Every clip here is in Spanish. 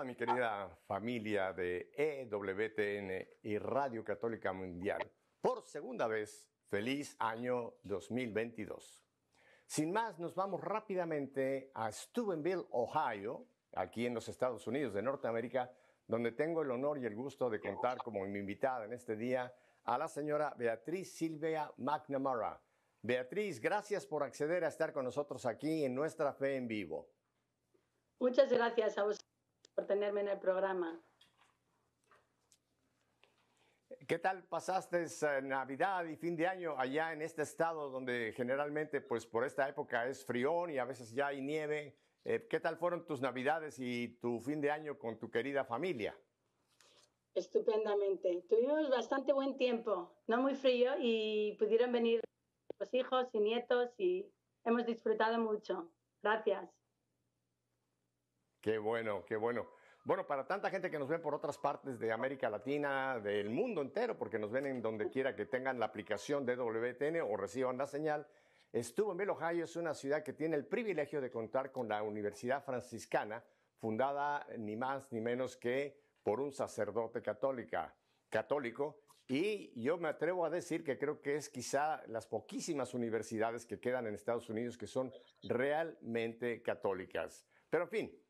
Hola mi querida familia de EWTN y Radio Católica Mundial. Por segunda vez, feliz año 2022. Sin más, nos vamos rápidamente a Steubenville, Ohio, aquí en los Estados Unidos de Norteamérica, donde tengo el honor y el gusto de contar como mi invitada en este día a la señora Beatriz Silvia McNamara. Beatriz, gracias por acceder a estar con nosotros aquí en Nuestra Fe en Vivo. Muchas gracias a vosotros por tenerme en el programa. ¿Qué tal pasaste Navidad y fin de año allá en este estado donde generalmente, pues por esta época es frión y a veces ya hay nieve? ¿Qué tal fueron tus Navidades y tu fin de año con tu querida familia? Estupendamente. Tuvimos bastante buen tiempo, no muy frío, y pudieron venir los hijos y nietos y hemos disfrutado mucho. Gracias. Qué bueno, qué bueno. Bueno, para tanta gente que nos ve por otras partes de América Latina, del mundo entero, porque nos ven en donde quiera que tengan la aplicación de WTN o reciban la señal, Steubenville, Ohio es una ciudad que tiene el privilegio de contar con la Universidad Franciscana, fundada ni más ni menos que por un sacerdote católico, y yo me atrevo a decir que creo que es quizá las poquísimas universidades que quedan en Estados Unidos que son realmente católicas. Pero en fin,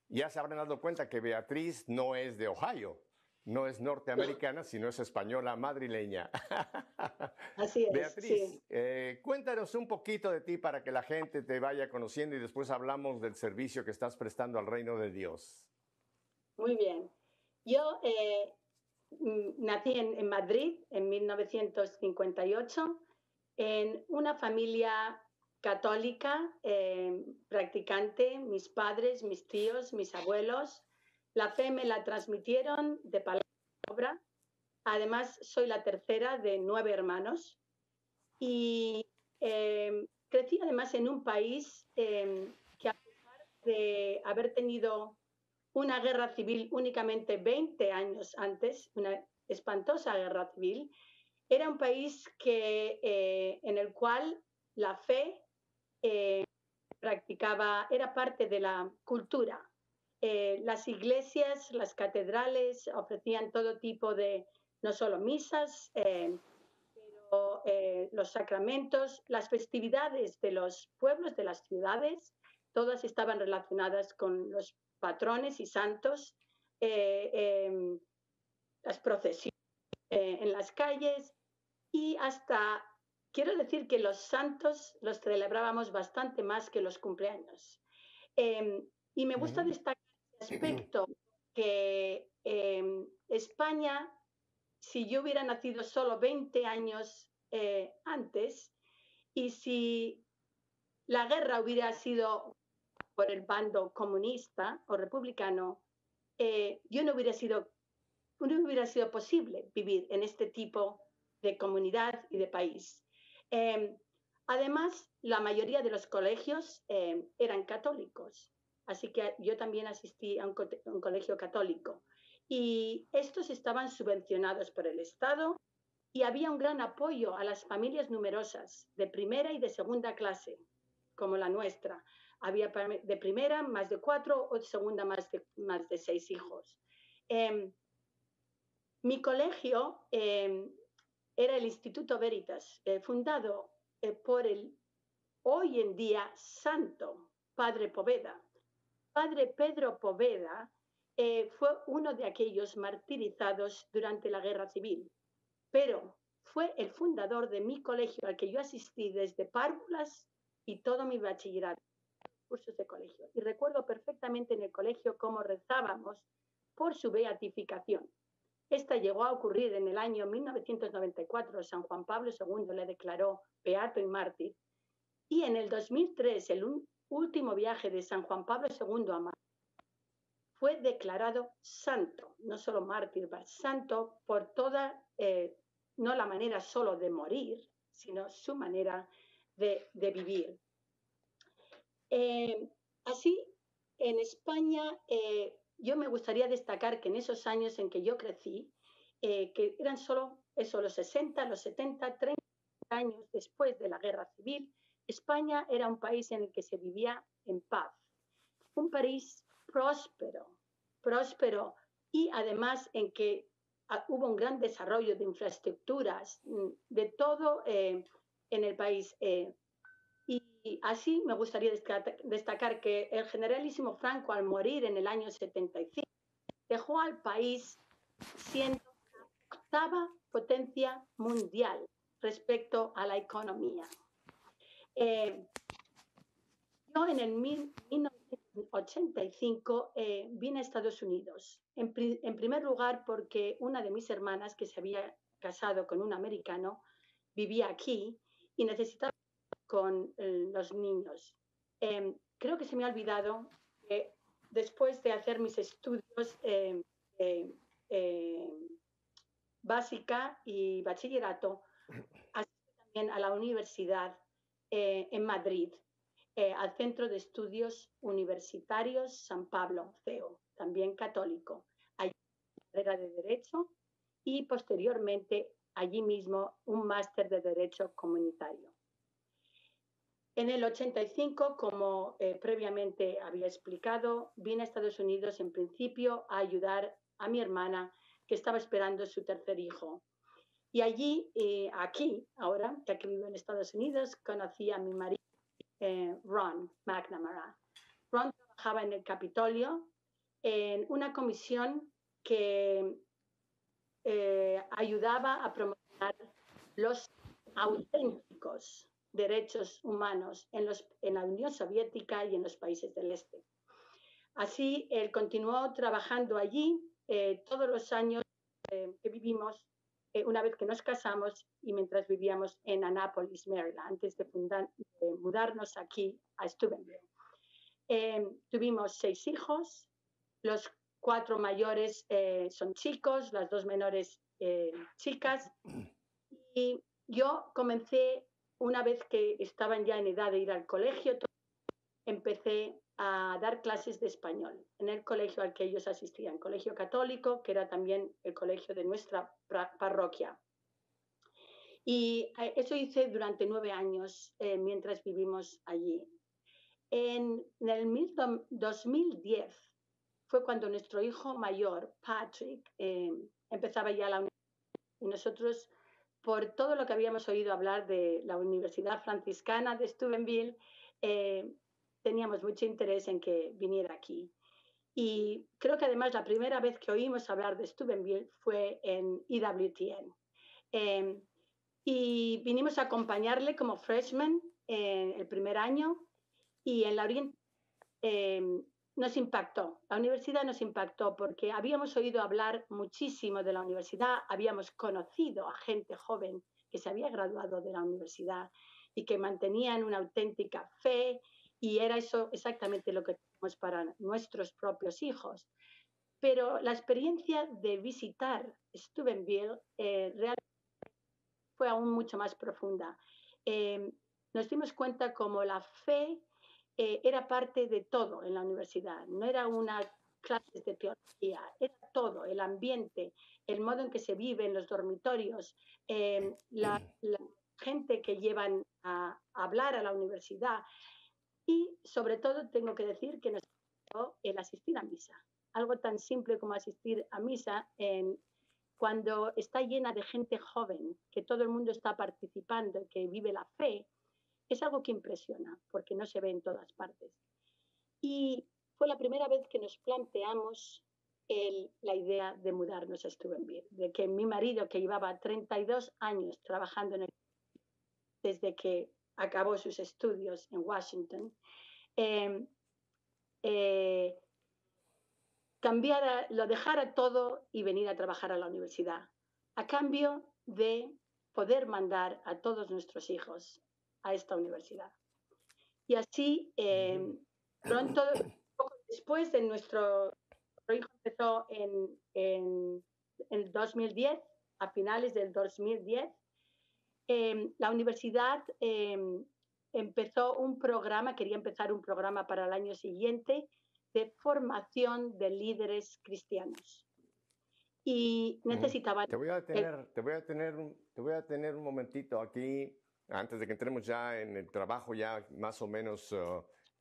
ya se habrán dado cuenta que Beatriz no es de Ohio, no es norteamericana, sino es española madrileña. Así es, Beatriz, sí. Cuéntanos un poquito de ti para que la gente te vaya conociendo y después hablamos del servicio que estás prestando al reino de Dios. Muy bien. Yo nací en Madrid en 1958 en una familia católica, practicante, mis padres, mis tíos, mis abuelos. La fe me la transmitieron de palabra y obra. Además, soy la tercera de 9 hermanos y crecí además en un país que a pesar de haber tenido una guerra civil únicamente 20 años antes, una espantosa guerra civil, era un país en el cual la fe practicaba, era parte de la cultura. Las iglesias, las catedrales ofrecían todo tipo de, no solo misas, pero los sacramentos, las festividades de los pueblos, de las ciudades, todas estaban relacionadas con los patrones y santos, las procesiones en las calles y hasta, quiero decir que los santos los celebrábamos bastante más que los cumpleaños. Y me gusta destacar este aspecto que España, si yo hubiera nacido solo 20 años antes y si la guerra hubiera sido por el bando comunista o republicano, no hubiera sido posible vivir en este tipo de comunidad y de país. Además, la mayoría de los colegios eran católicos, así que yo también asistí a un colegio católico. Y estos estaban subvencionados por el Estado y había un gran apoyo a las familias numerosas de primera y de segunda clase, como la nuestra. Había de primera más de 4 o de segunda más de 6 hijos. Mi colegio era el Instituto Veritas, fundado por el hoy en día santo Padre Poveda. Padre Pedro Poveda fue uno de aquellos martirizados durante la Guerra Civil, pero fue el fundador de mi colegio al que yo asistí desde párvulas y todo mi bachillerato, cursos de colegio. Y recuerdo perfectamente en el colegio cómo rezábamos por su beatificación. Esta llegó a ocurrir en el año 1994. San Juan Pablo II le declaró beato y mártir. Y en el 2003, el último viaje de San Juan Pablo II a Madrid, fue declarado santo, no solo mártir, pero santo por toda, no la manera solo de morir, sino su manera de vivir. Así, en España, yo me gustaría destacar que en esos años en que yo crecí, que eran solo eso, los 60, los 70, 30 años después de la Guerra Civil, España era un país en el que se vivía en paz, un país próspero, próspero y además en que hubo un gran desarrollo de infraestructuras, de todo en el país. Y así me gustaría destacar que el generalísimo Franco, al morir en el año 75, dejó al país siendo la octava potencia mundial respecto a la economía. Yo en el 1985 vine a Estados Unidos, en primer lugar porque una de mis hermanas, que se había casado con un americano, vivía aquí y necesitaba con los niños. Creo que se me ha olvidado que después de hacer mis estudios básica y bachillerato, asistí también a la universidad en Madrid, al Centro de Estudios Universitarios San Pablo, CEO, también católico. Allí carrera de Derecho y posteriormente allí mismo un máster de Derecho Comunitario. En el 85, como previamente había explicado, vine a Estados Unidos en principio a ayudar a mi hermana que estaba esperando su tercer hijo. Y allí, aquí, ahora, ya que vivo en Estados Unidos, conocí a mi marido, Ron McNamara. Ron trabajaba en el Capitolio en una comisión que ayudaba a promover los auténticos derechos humanos en la Unión Soviética y en los países del Este. Así, él continuó trabajando allí todos los años que vivimos, una vez que nos casamos y mientras vivíamos en Annapolis, Maryland, antes de mudarnos aquí a Steubenville. Tuvimos 6 hijos, los 4 mayores son chicos, las 2 menores chicas, y yo comencé, una vez que estaban ya en edad de ir al colegio, empecé a dar clases de español en el colegio al que ellos asistían, colegio católico, que era también el colegio de nuestra parroquia. Y eso hice durante 9 años mientras vivimos allí. En el 2010 fue cuando nuestro hijo mayor, Patrick, empezaba ya la universidad. Y nosotros, por todo lo que habíamos oído hablar de la Universidad Franciscana de Steubenville, teníamos mucho interés en que viniera aquí. Y creo que además la primera vez que oímos hablar de Steubenville fue en EWTN. Y vinimos a acompañarle como freshman el primer año y en la nos impactó, la universidad nos impactó porque habíamos oído hablar muchísimo de la universidad, habíamos conocido a gente joven que se había graduado de la universidad y que mantenían una auténtica fe y era eso exactamente lo que tenemos para nuestros propios hijos. Pero la experiencia de visitar Steubenville realmente fue aún mucho más profunda. Nos dimos cuenta como la fe era parte de todo en la universidad, no era una clases de teología, era todo, el ambiente, el modo en que se vive en los dormitorios, la gente que llevan a hablar a la universidad y sobre todo tengo que decir que nos ayudó el asistir a misa, algo tan simple como asistir a misa cuando está llena de gente joven, que todo el mundo está participando, que vive la fe. Es algo que impresiona, porque no se ve en todas partes. Y fue la primera vez que nos planteamos la idea de mudarnos a Steubenville, de que mi marido, que llevaba 32 años trabajando desde que acabó sus estudios en Washington, lo dejara todo y venir a trabajar a la universidad, a cambio de poder mandar a todos nuestros hijos a esta universidad. Y así, pronto, poco después de nuestro hijo empezó en el 2010, a finales del 2010, la universidad quería empezar un programa para el año siguiente de formación de líderes cristianos. Y necesitaban... Te voy a detener un momentito aquí, antes de que entremos ya en el trabajo ya más o menos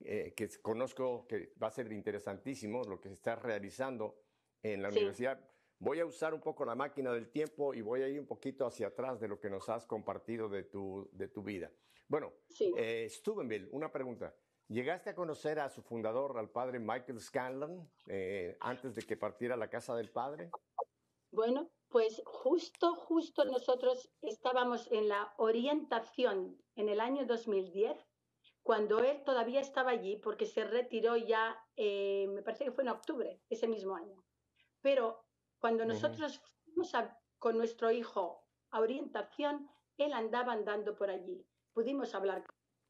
que conozco que va a ser interesantísimo lo que se está realizando en la universidad. Voy a usar un poco la máquina del tiempo y voy a ir un poquito hacia atrás de lo que nos has compartido de tu vida. Bueno, Steubenville, una pregunta. ¿Llegaste a conocer a su fundador, al padre Michael Scanlon, antes de que partiera a la casa del padre? Bueno, pues justo nosotros estábamos en la orientación en el año 2010, cuando él todavía estaba allí, porque se retiró ya, me parece que fue en octubre ese mismo año. Pero cuando nosotros fuimos con nuestro hijo a orientación, él andaba andando por allí. Pudimos hablar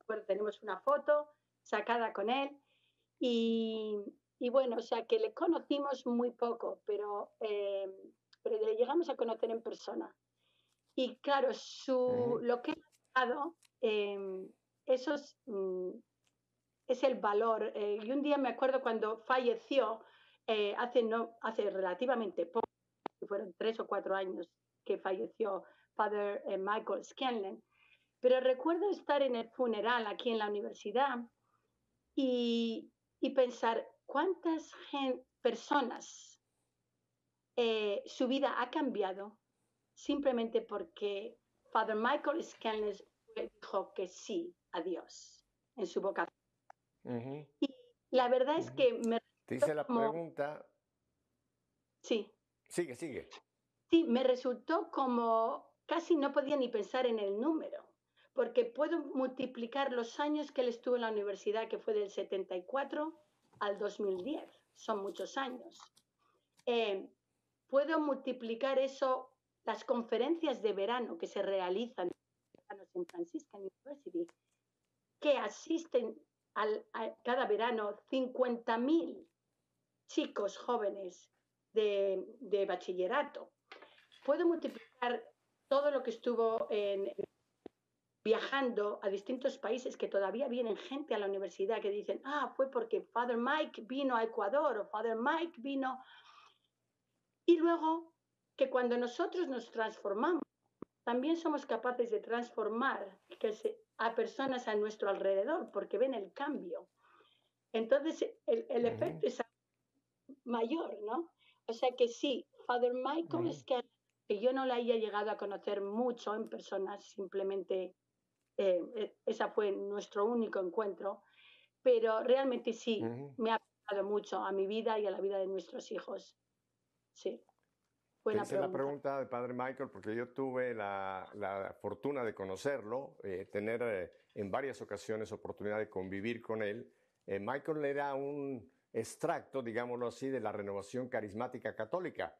con él, tenemos una foto sacada con él y bueno, o sea que le conocimos muy poco, pero le llegamos a conocer en persona. Y claro, lo que ha dado, eso es el valor. Y un día me acuerdo cuando falleció, hace relativamente poco, fueron 3 o 4 años que falleció Father Michael Scanlon, pero recuerdo estar en el funeral aquí en la universidad y pensar cuántas personas su vida ha cambiado simplemente porque Father Michael Scanlon dijo que sí a Dios en su vocación. Y la verdad es que me te hice la pregunta. Sí. Sigue. Sí, me resultó como casi no podía ni pensar en el número, porque puedo multiplicar los años que él estuvo en la universidad, que fue del 74 al 2010, son muchos años. Puedo multiplicar eso, las conferencias de verano que se realizan en Franciscan University, que asisten cada verano 50.000 chicos jóvenes de bachillerato. Puedo multiplicar todo lo que estuvo viajando a distintos países, que todavía vienen gente a la universidad que dicen, fue porque Father Mike vino a Ecuador o Father Mike vino. Y luego que cuando nosotros nos transformamos, también somos capaces de transformar a personas a nuestro alrededor, porque ven el cambio. Entonces el efecto es mayor, ¿no? O sea que sí, Father Michael es que yo no la haya llegado a conocer mucho en persona, simplemente esa fue nuestro único encuentro, pero realmente sí, me ha aportado mucho a mi vida y a la vida de nuestros hijos. Sí. Te hice la pregunta de Padre Michael porque yo tuve la fortuna de conocerlo, tener en varias ocasiones oportunidad de convivir con él. Michael era un extracto, digámoslo así, de la renovación carismática católica.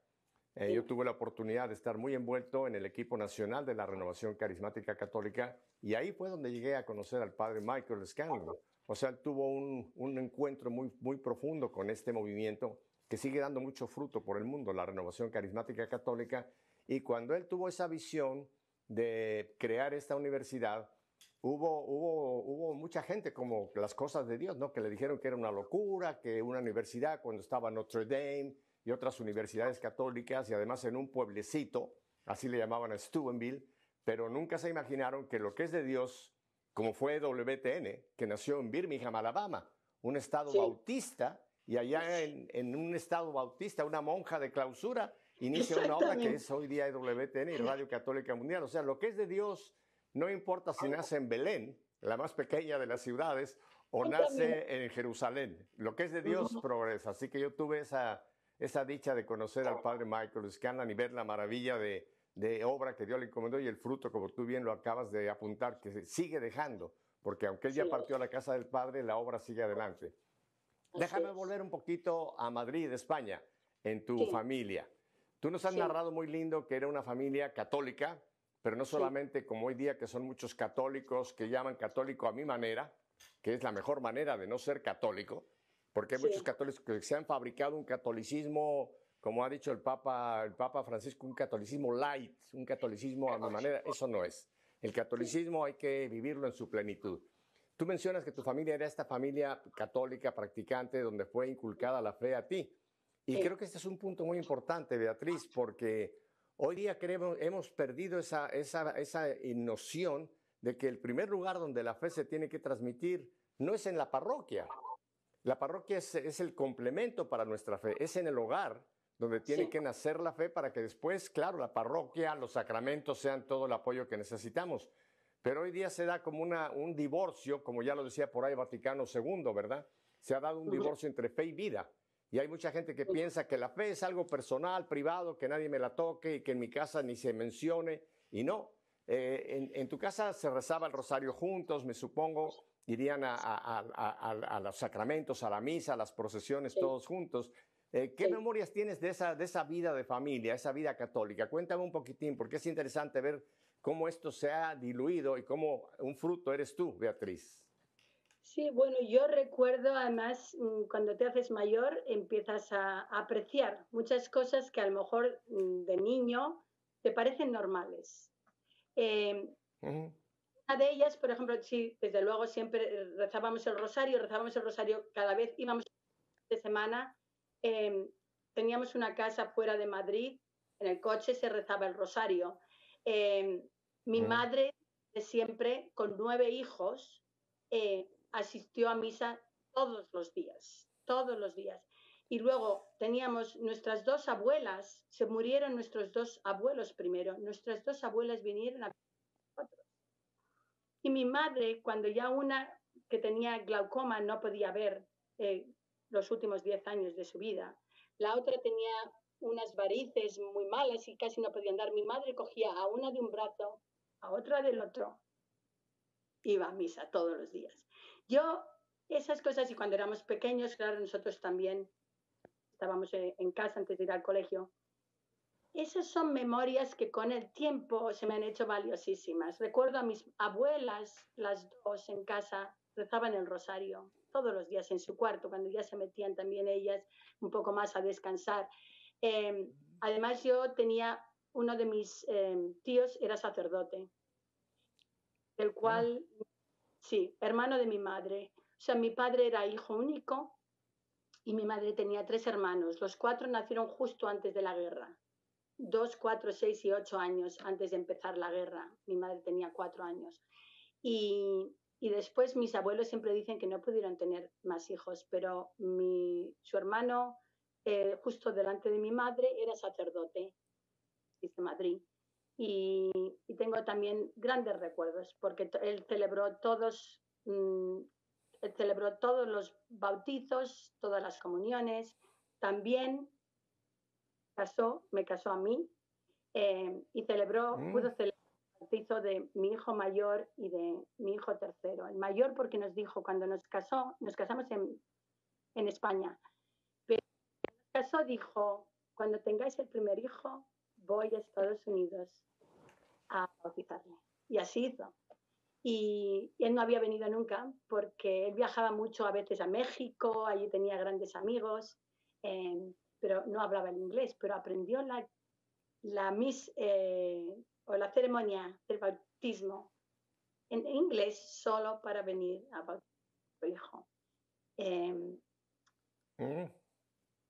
Yo tuve la oportunidad de estar muy envuelto en el equipo nacional de la renovación carismática católica y ahí fue donde llegué a conocer al Padre Michael Scanlon. O sea, él tuvo un encuentro muy profundo con este movimiento que sigue dando mucho fruto por el mundo, la renovación carismática católica. Y cuando él tuvo esa visión de crear esta universidad, hubo mucha gente como las cosas de Dios, ¿no? Que le dijeron que era una locura, que una universidad cuando estaba Notre Dame y otras universidades católicas y además en un pueblecito, así le llamaban a Steubenville, pero nunca se imaginaron que lo que es de Dios, como fue WTN, que nació en Birmingham, Alabama, un estado bautista, y allá en un estado bautista, una monja de clausura inicia una obra que es hoy día WTN y Radio Católica Mundial. O sea, lo que es de Dios, no importa si nace en Belén, la más pequeña de las ciudades, o nace en Jerusalén. Lo que es de Dios progresa. Así que yo tuve esa dicha de conocer al Padre Michael Scanlon y ver la maravilla de obra que Dios le encomendó y el fruto, como tú bien lo acabas de apuntar, que se sigue dejando, porque aunque él ya partió a la casa del Padre, la obra sigue adelante. Déjame volver un poquito a Madrid, España, en tu familia. Tú nos has narrado muy lindo que era una familia católica, pero no solamente como hoy día que son muchos católicos que llaman católico a mi manera, que es la mejor manera de no ser católico, porque hay muchos católicos que se han fabricado un catolicismo, como ha dicho el Papa Francisco, un catolicismo light, un catolicismo a mi manera. Eso no es. El catolicismo hay que vivirlo en su plenitud. Tú mencionas que tu familia era esta familia católica practicante donde fue inculcada la fe a ti. Y creo que este es un punto muy importante, Beatriz, porque hoy día hemos perdido esa noción de que el primer lugar donde la fe se tiene que transmitir no es en la parroquia. La parroquia es el complemento para nuestra fe, es en el hogar donde tiene que nacer la fe para que después, claro, la parroquia, los sacramentos sean todo el apoyo que necesitamos. Pero hoy día se da como un divorcio, como ya lo decía por ahí Vaticano II, ¿verdad? Se ha dado un divorcio entre fe y vida. Y hay mucha gente que piensa que la fe es algo personal, privado, que nadie me la toque y que en mi casa ni se mencione. Y no, en tu casa se rezaba el rosario juntos, me supongo, irían a los sacramentos, a la misa, a las procesiones, todos juntos. ¿Qué memorias tienes de esa vida de familia, esa vida católica? Cuéntame un poquitín, porque es interesante ver cómo esto se ha diluido y cómo un fruto eres tú, Beatriz. Sí, bueno, yo recuerdo además cuando te haces mayor empiezas a apreciar muchas cosas que a lo mejor de niño te parecen normales. Una de ellas, por ejemplo, sí, desde luego siempre rezábamos el rosario cada vez íbamos de semana, teníamos una casa fuera de Madrid, en el coche se rezaba el rosario. Mi madre, de siempre, con 9 hijos, asistió a misa todos los días. Y luego teníamos nuestras 2 abuelas, se murieron nuestros 2 abuelos primero, nuestras 2 abuelas vinieron a nosotros. Y mi madre, cuando ya una que tenía glaucoma no podía ver los últimos 10 años de su vida, la otra tenía unas varices muy malas y casi no podía andar. Mi madre cogía a una de un brazo, a otra del otro, iba a misa todos los días. Yo, esas cosas, y cuando éramos pequeños, claro, nosotros también estábamos en casa antes de ir al colegio. Esas son memorias que con el tiempo se me han hecho valiosísimas. Recuerdo a mis abuelas, las 2 en casa, rezaban el rosario todos los días en su cuarto, cuando ya se metían también ellas un poco más a descansar. Además, yo tenía, uno de mis tíos era sacerdote, el cual, sí, hermano de mi madre. O sea, mi padre era hijo único y mi madre tenía 3 hermanos. Los 4 nacieron justo antes de la guerra. 2, 4, 6 y 8 años antes de empezar la guerra. Mi madre tenía 4 años. Y después mis abuelos siempre dicen que no pudieron tener más hijos, pero su hermano, justo delante de mi madre, era sacerdote de Madrid. Y tengo también grandes recuerdos, porque él celebró todos los bautizos, todas las comuniones. También me casó a mí y pudo celebrar el bautizo de mi hijo mayor y de mi hijo tercero. El mayor porque nos dijo cuando nos casamos en España, pero cuando nos casó dijo, cuando tengáis el primer hijo, voy a Estados Unidos a bautizarle. Y así hizo. Y él no había venido nunca porque él viajaba mucho a veces a México, allí tenía grandes amigos, pero no hablaba el inglés, pero aprendió o la ceremonia del bautismo en inglés solo para venir a bautizar a su hijo.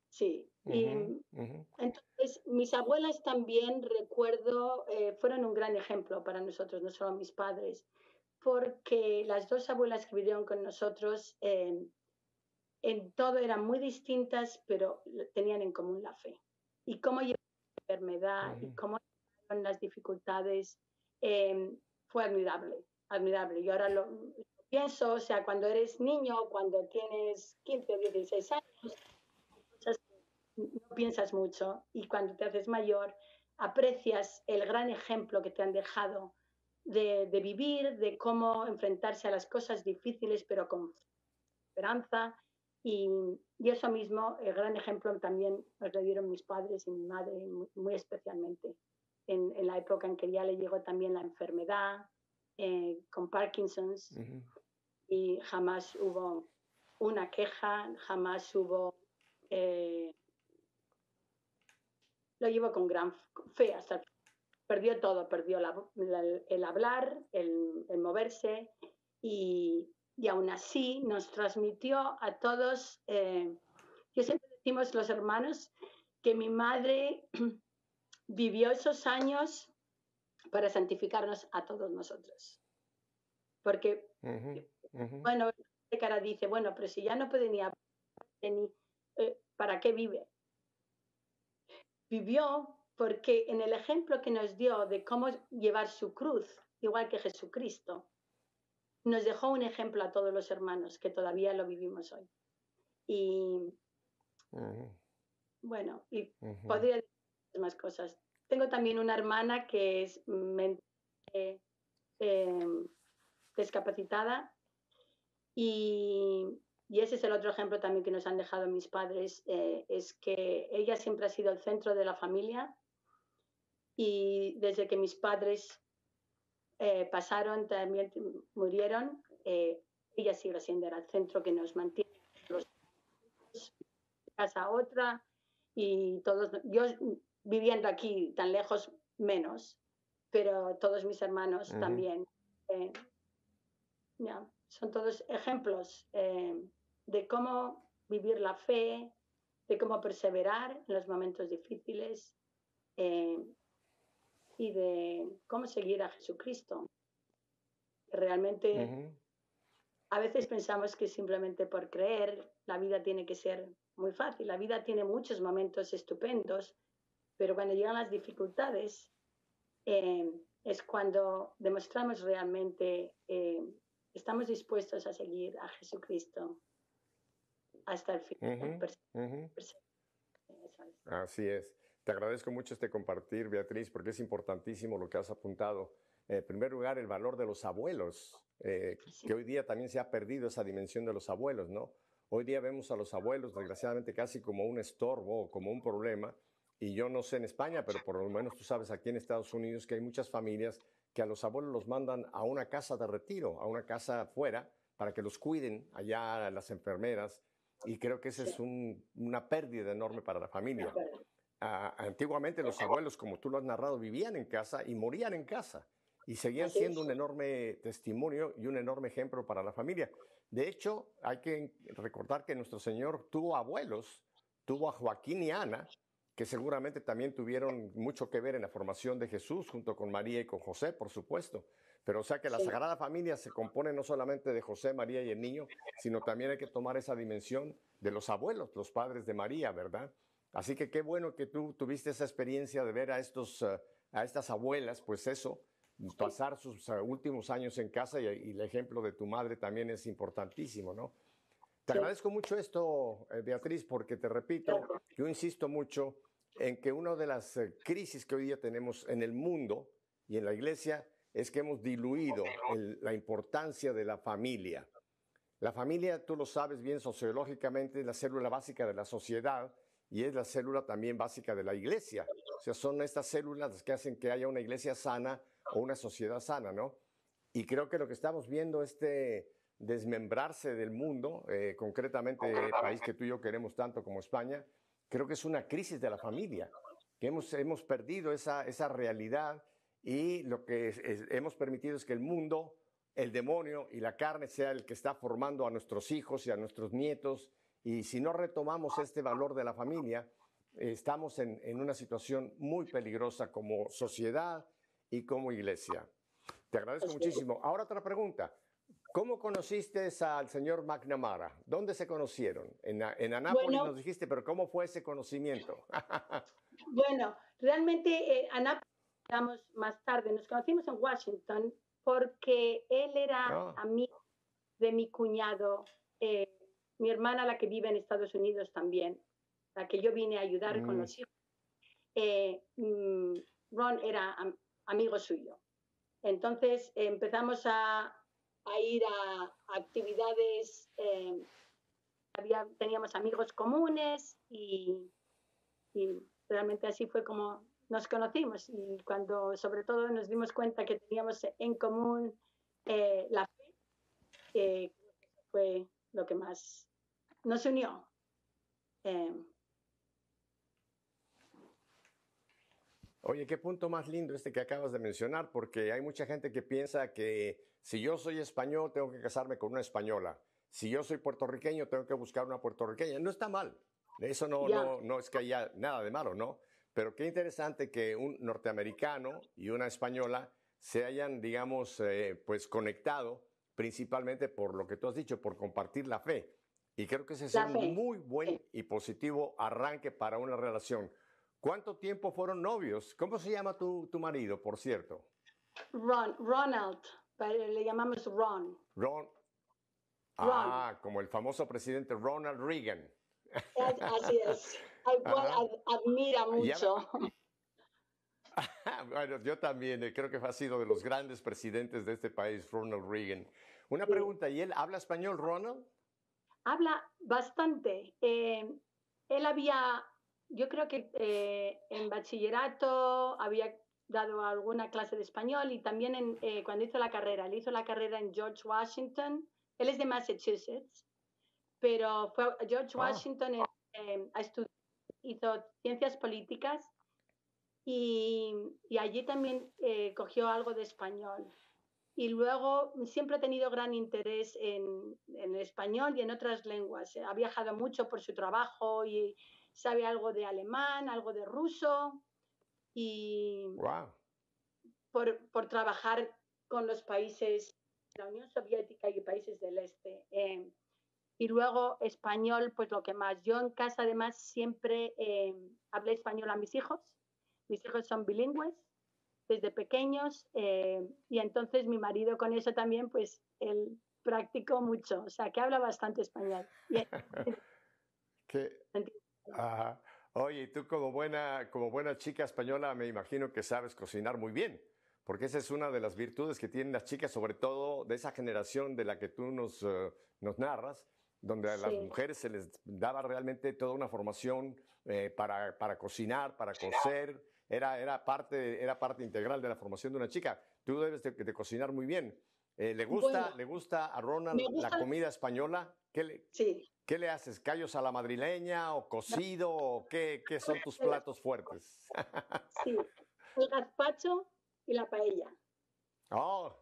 Sí. Entonces, mis abuelas también, recuerdo, fueron un gran ejemplo para nosotros, no solo mis padres, porque las 2 abuelas que vivieron con nosotros en todo eran muy distintas, pero tenían en común la fe. Y cómo llevaron la enfermedad y cómo llevaron las dificultades fue admirable. Yo ahora lo pienso, o sea, cuando eres niño, cuando tienes 15 o 16 años, no piensas mucho y cuando te haces mayor aprecias el gran ejemplo que te han dejado de vivir, de cómo enfrentarse a las cosas difíciles pero con esperanza y eso mismo, el gran ejemplo también nos lo dieron mis padres y mi madre muy especialmente en la época en que ya le llegó también la enfermedad con Parkinson's y jamás hubo una queja, jamás hubo lo llevo con gran fe hasta el final. Perdió todo, perdió el hablar, el moverse y aún así nos transmitió a todos, yo siempre decimos los hermanos, que mi madre vivió esos años para santificarnos a todos nosotros. Porque, bueno, de cara dice, bueno, pero si ya no puede ni hablar, ni, ¿para qué vive? Vivió porque en el ejemplo que nos dio de cómo llevar su cruz, igual que Jesucristo, nos dejó un ejemplo a todos los hermanos que todavía lo vivimos hoy. Y bueno, y podría decir más cosas. Tengo también una hermana que es discapacitada y ese es el otro ejemplo también que nos han dejado mis padres, es que ella siempre ha sido el centro de la familia y desde que mis padres pasaron, también murieron, ella sigue siendo el centro que nos mantiene los casa a otra y todos, yo viviendo aquí tan lejos menos, pero todos mis hermanos también. Son todos ejemplos de cómo vivir la fe, de cómo perseverar en los momentos difíciles y de cómo seguir a Jesucristo. Realmente a veces pensamos que simplemente por creer la vida tiene que ser muy fácil. La vida tiene muchos momentos estupendos, pero cuando llegan las dificultades es cuando demostramos realmente estamos dispuestos a seguir a Jesucristo hasta el fin. Así es. Te agradezco mucho este compartir, Beatriz, porque es importantísimo lo que has apuntado. En primer lugar, el valor de los abuelos, que hoy día también se ha perdido esa dimensión de los abuelos, ¿no? Hoy día vemos a los abuelos, desgraciadamente, casi como un estorbo o como un problema. Y yo no sé en España, pero por lo menos tú sabes aquí en Estados Unidos que hay muchas familias que a los abuelos los mandan a una casa de retiro, a una casa afuera, para que los cuiden allá las enfermeras. Y creo que esa es una pérdida enorme para la familia. Antiguamente los abuelos, como tú lo has narrado, vivían en casa y morían en casa. Y seguían siendo un enorme testimonio y un enorme ejemplo para la familia. De hecho, hay que recordar que nuestro Señor tuvo abuelos, tuvo a Joaquín y Ana, que seguramente también tuvieron mucho que ver en la formación de Jesús, junto con María y con José, por supuesto. Pero o sea que la Sagrada Familia se compone no solamente de José, María y el niño, sino también hay que tomar esa dimensión de los abuelos, los padres de María, ¿verdad? Así que qué bueno que tú tuviste esa experiencia de ver a estas abuelas, pues eso, pasar sus últimos años en casa y el ejemplo de tu madre también es importantísimo, ¿no? Te agradezco mucho esto, Beatriz, porque te repito, yo insisto mucho en que una de las crisis que hoy día tenemos en el mundo y en la iglesia es que hemos diluido la importancia de la familia. La familia, tú lo sabes bien sociológicamente, es la célula básica de la sociedad y es la célula también básica de la iglesia. O sea, son estas células las que hacen que haya una iglesia sana o una sociedad sana, ¿no? Y creo que lo que estamos viendo, desmembrarse del mundo, concretamente el país que tú y yo queremos tanto como España, creo que es una crisis de la familia, que hemos perdido esa realidad y lo que hemos permitido es que el mundo, el demonio y la carne sea el que está formando a nuestros hijos y a nuestros nietos. Y si no retomamos este valor de la familia, estamos en una situación muy peligrosa como sociedad y como iglesia. Te agradezco muchísimo. Ahora otra pregunta. ¿Cómo conociste al señor McNamara? ¿Dónde se conocieron? En Anápolis nos dijiste, pero ¿cómo fue ese conocimiento? Bueno, realmente Anápolis más tarde, nos conocimos en Washington porque él era amigo de mi cuñado, mi hermana, la que vive en Estados Unidos también, la que yo vine a ayudar con los hijos. Ron era amigo suyo. Entonces empezamos a ir a actividades, teníamos amigos comunes y realmente así fue como nos conocimos y cuando sobre todo nos dimos cuenta que teníamos en común la fe, fue lo que más nos unió. Oye, qué punto más lindo este que acabas de mencionar, porque hay mucha gente que piensa que si yo soy español tengo que casarme con una española, si yo soy puertorriqueño tengo que buscar una puertorriqueña. No está mal, eso no es que haya nada de malo, ¿no? Pero qué interesante que un norteamericano y una española se hayan, digamos, pues conectado principalmente por lo que tú has dicho, por compartir la fe. Y creo que ese es La un fe. muy buen y positivo arranque para una relación. ¿Cuánto tiempo fueron novios? ¿Cómo se llama tu marido, por cierto? Ronald, pero le llamamos Ron. Ron. Ron. Ah, como el famoso presidente Ronald Reagan. Así es, al cual admira mucho. Bueno, yo también creo que ha sido de los grandes presidentes de este país, Ronald Reagan. Una pregunta, ¿y él habla español, Ronald? Habla bastante. Él había, yo creo que en bachillerato había dado alguna clase de español y también cuando hizo la carrera, él hizo la carrera en George Washington. Él es de Massachusetts, pero fue a George Washington a estudiar, hizo ciencias políticas y allí también cogió algo de español. Y luego siempre ha tenido gran interés en el español y en otras lenguas. Ha viajado mucho por su trabajo y sabe algo de alemán, algo de ruso y por trabajar con los países de la Unión Soviética y países del Este. Y luego español, pues lo que más. Yo en casa además siempre hablé español a mis hijos. Mis hijos son bilingües desde pequeños y entonces mi marido con eso también, pues él practicó mucho, o sea que habla bastante español. Oye, tú como buena chica española me imagino que sabes cocinar muy bien, porque esa es una de las virtudes que tienen las chicas, sobre todo de esa generación de la que tú nos narras, donde a las mujeres se les daba realmente toda una formación para cocinar, para coser. Era parte integral de la formación de una chica. Tú debes de cocinar muy bien. ¿Le gusta a Ronald la comida española? ¿Qué le haces? ¿Callos a la madrileña o cocido? ¿O qué son tus platos fuertes? Sí, el gazpacho y la paella. Oh.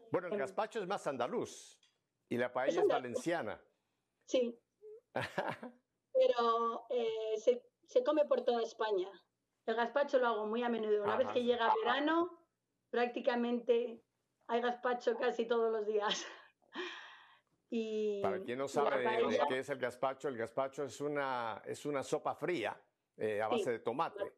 Bueno, el gazpacho es más andaluz y la paella es valenciana. Sí, pero se come por toda España. El gazpacho lo hago muy a menudo. Una vez que llega verano, prácticamente hay gazpacho casi todos los días. Para quien no sabe de qué es el gazpacho es una sopa fría a base de tomate.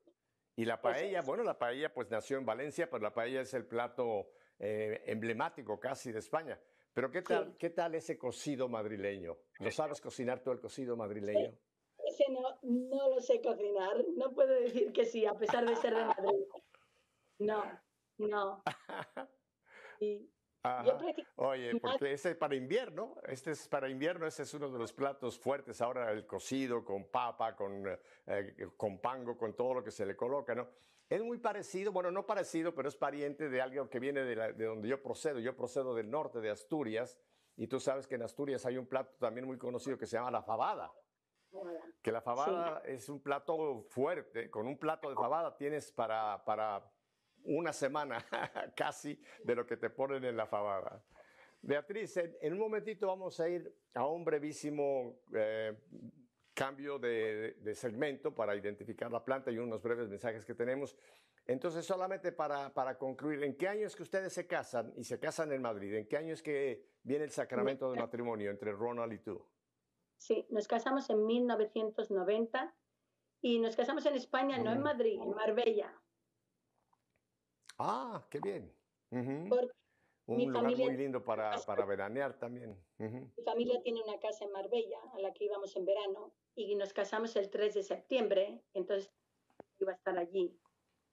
Y la paella, la paella pues nació en Valencia, pero la paella es el plato emblemático casi de España. Pero ¿qué tal ese cocido madrileño? ¿Lo sabes cocinar tú el cocido madrileño? Ese no lo sé cocinar. No puedo decir que sí, a pesar de ser de Madrid. No. Oye, porque ese para invierno, ese es uno de los platos fuertes. Ahora el cocido con papa, con pango, con todo lo que se le coloca, ¿no? Es muy parecido, bueno, no parecido, pero es pariente de algo que viene de donde yo procedo. Yo procedo del norte de Asturias y tú sabes que en Asturias hay un plato también muy conocido que se llama la fabada. Que la fabada es un plato fuerte. Con un plato de fabada tienes para una semana casi de lo que te ponen en la fabada. Beatriz, en un momentito vamos a ir a un brevísimo cambio de segmento para identificar la planta y unos breves mensajes que tenemos. Entonces, solamente para concluir, ¿en qué año es que ustedes se casan y se casan en Madrid? ¿En qué año es que viene el sacramento de matrimonio entre Ronald y tú? Sí, nos casamos en 1990 y nos casamos en España, no en Madrid, en Marbella. Ah, qué bien. Un lugar muy lindo para veranear también. Mi familia tiene una casa en Marbella a la que íbamos en verano y nos casamos el 3 de septiembre, entonces iba a estar allí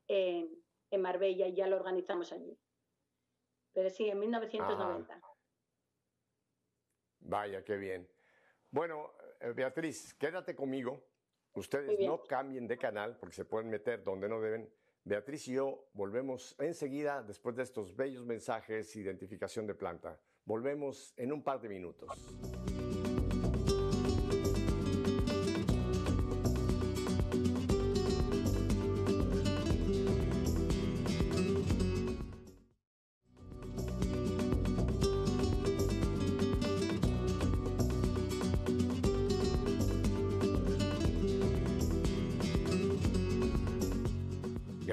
en Marbella y ya lo organizamos allí. Pero sí, en 1990. Vaya, qué bien. Bueno, Beatriz, quédate conmigo. Ustedes no cambien de canal porque se pueden meter donde no deben. Beatriz y yo volvemos enseguida después de estos bellos mensajes, identificación de planta. Volvemos en un par de minutos.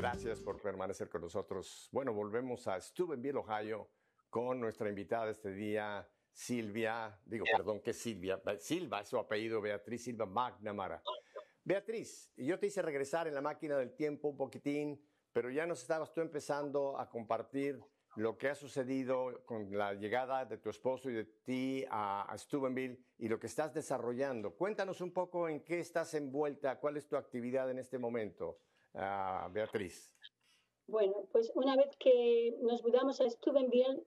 Gracias por permanecer con nosotros. Bueno, volvemos a Steubenville, Ohio, con nuestra invitada este día, Silvia, ¿qué Silvia? Silva es su apellido, Beatriz Silva McNamara. Beatriz, yo te hice regresar en la máquina del tiempo un poquitín, pero ya nos estabas tú empezando a compartir lo que ha sucedido con la llegada de tu esposo y de ti a Steubenville y lo que estás desarrollando. Cuéntanos un poco en qué estás envuelta, cuál es tu actividad en este momento, Beatriz. Bueno, pues una vez que nos mudamos a Steubenville,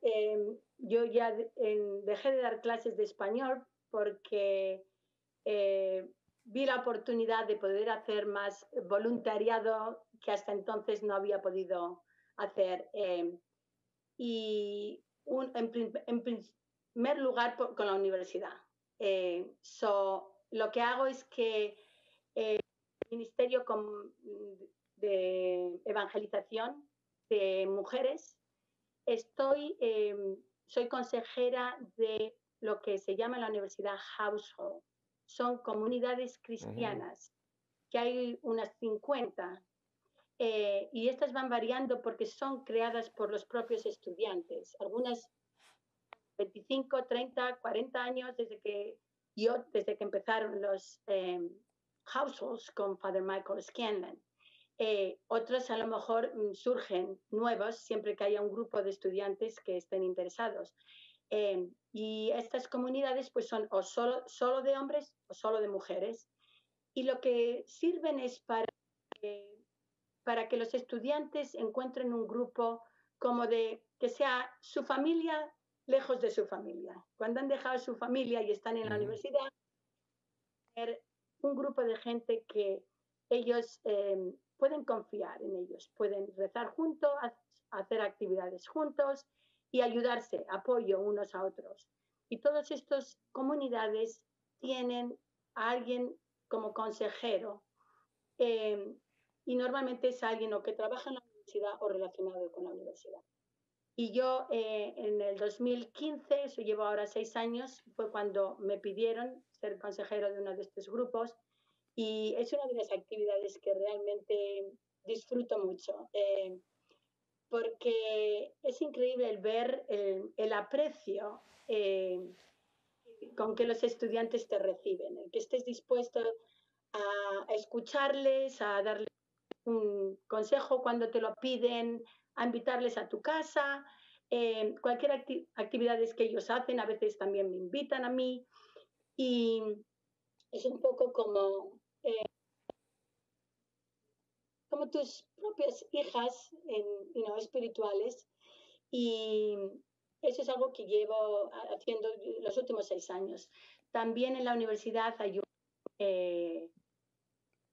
yo ya dejé de dar clases de español porque vi la oportunidad de poder hacer más voluntariado que hasta entonces no había podido hacer. Y en primer lugar con la universidad. Lo que hago es que el Ministerio de Evangelización de Mujeres, soy consejera de lo que se llama en la universidad Household. Son comunidades cristianas, que hay unas 50, y estas van variando porque son creadas por los propios estudiantes. Algunas 25, 30, 40 años desde que empezaron los households con Father Michael Scanlon. Otros a lo mejor surgen nuevos siempre que haya un grupo de estudiantes que estén interesados. Y estas comunidades pues son o solo de hombres o solo de mujeres. Y lo que sirven es para que los estudiantes encuentren un grupo como que sea su familia lejos de su familia. Cuando han dejado su familia y están en la universidad, un grupo de gente que ellos pueden confiar en ellos, pueden rezar juntos, hacer actividades juntos y ayudarse, apoyo unos a otros. Y todas estas comunidades tienen a alguien como consejero, y normalmente es alguien o que trabaja en la universidad o relacionado con la universidad. Y yo en el 2015, eso llevo ahora 6 años, fue cuando me pidieron ser consejero de uno de estos grupos, y es una de las actividades que realmente disfruto mucho, porque es increíble el ver el aprecio con que los estudiantes te reciben, el que estés dispuesto a escucharles, a darles un consejo cuando te lo piden, a invitarles a tu casa, cualquier actividades que ellos hacen, a veces también me invitan a mí, y es un poco como tus propias hijas espirituales, y eso es algo que llevo haciendo los últimos 6 años. También en la universidad hay un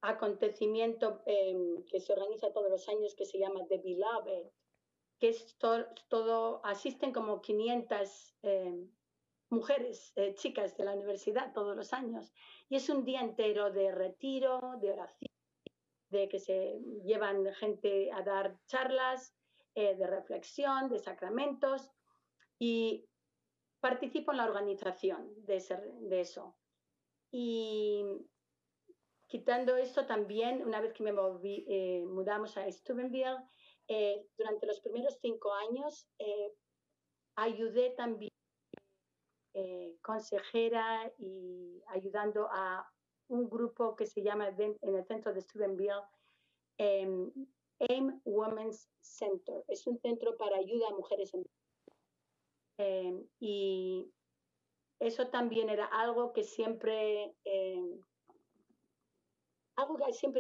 acontecimiento que se organiza todos los años que se llama The Beloved, que es todo, asisten como 500 mujeres, chicas de la universidad todos los años, y es un día entero de retiro, de oración, de que se llevan gente a dar charlas, de reflexión, de sacramentos, y participo en la organización de eso. Y quitando esto también, una vez que me mudamos a Steubenville, durante los primeros 5 años ayudé también consejera y ayudando a un grupo que se llama en el centro de Steubenville, AIM Women's Center. Es un centro para ayuda a mujeres y eso también era algo que siempre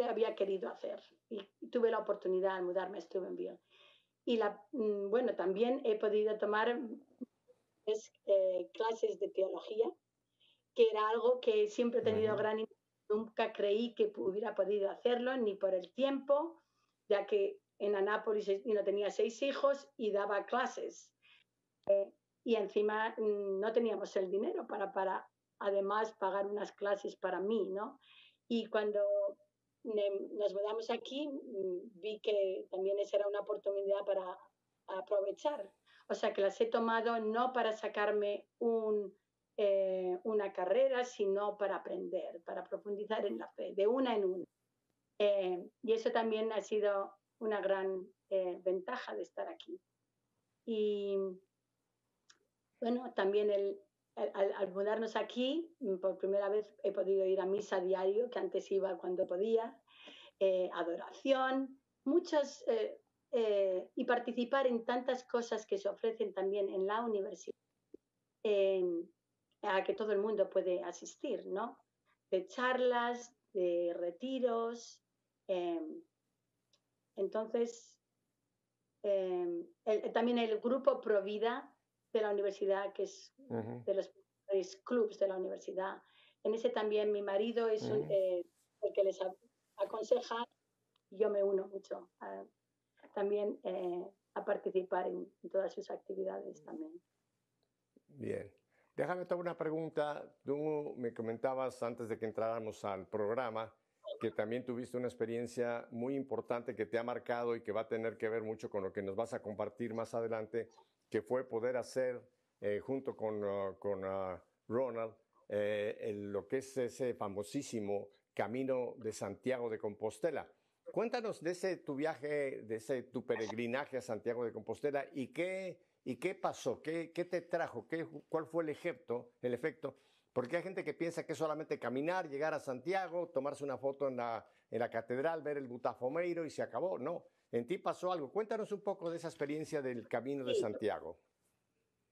había querido hacer, y tuve la oportunidad de mudarme a Steubenville. Y bueno, también he podido tomar clases de teología, que era algo que siempre he tenido gran interés. Nunca creí que hubiera podido hacerlo, ni por el tiempo, ya que en Anápolis tenía 6 hijos y daba clases. Y encima no teníamos el dinero para además pagar unas clases para mí, ¿no? Y cuando nos mudamos aquí, vi que también esa era una oportunidad para aprovechar. O sea, que las he tomado no para sacarme una carrera, sino para aprender, para profundizar en la fe, de una en una. Y eso también ha sido una gran ventaja de estar aquí. Y bueno, también al mudarnos aquí, por primera vez he podido ir a misa diario, que antes iba cuando podía, adoración, muchas, y participar en tantas cosas que se ofrecen también en la universidad, a que todo el mundo puede asistir, ¿no? De charlas, de retiros. Entonces, también el grupo Provida de la universidad, que es de los clubs de la universidad. En ese también mi marido es el que les aconseja, y yo me uno mucho también a participar en todas sus actividades también. Bien. Déjame tomar una pregunta. Tú me comentabas antes de que entráramos al programa que también tuviste una experiencia muy importante que te ha marcado y que va a tener que ver mucho con lo que nos vas a compartir más adelante, que fue poder hacer junto con Ronald lo que es ese famosísimo Camino de Santiago de Compostela. Cuéntanos de ese tu viaje, de ese tu peregrinaje a Santiago de Compostela y qué pasó, qué te trajo, cuál fue el efecto. Porque hay gente que piensa que es solamente caminar, llegar a Santiago, tomarse una foto en la catedral, ver el Butafomeiro y se acabó. No, en ti pasó algo. Cuéntanos un poco de esa experiencia del Camino de Santiago.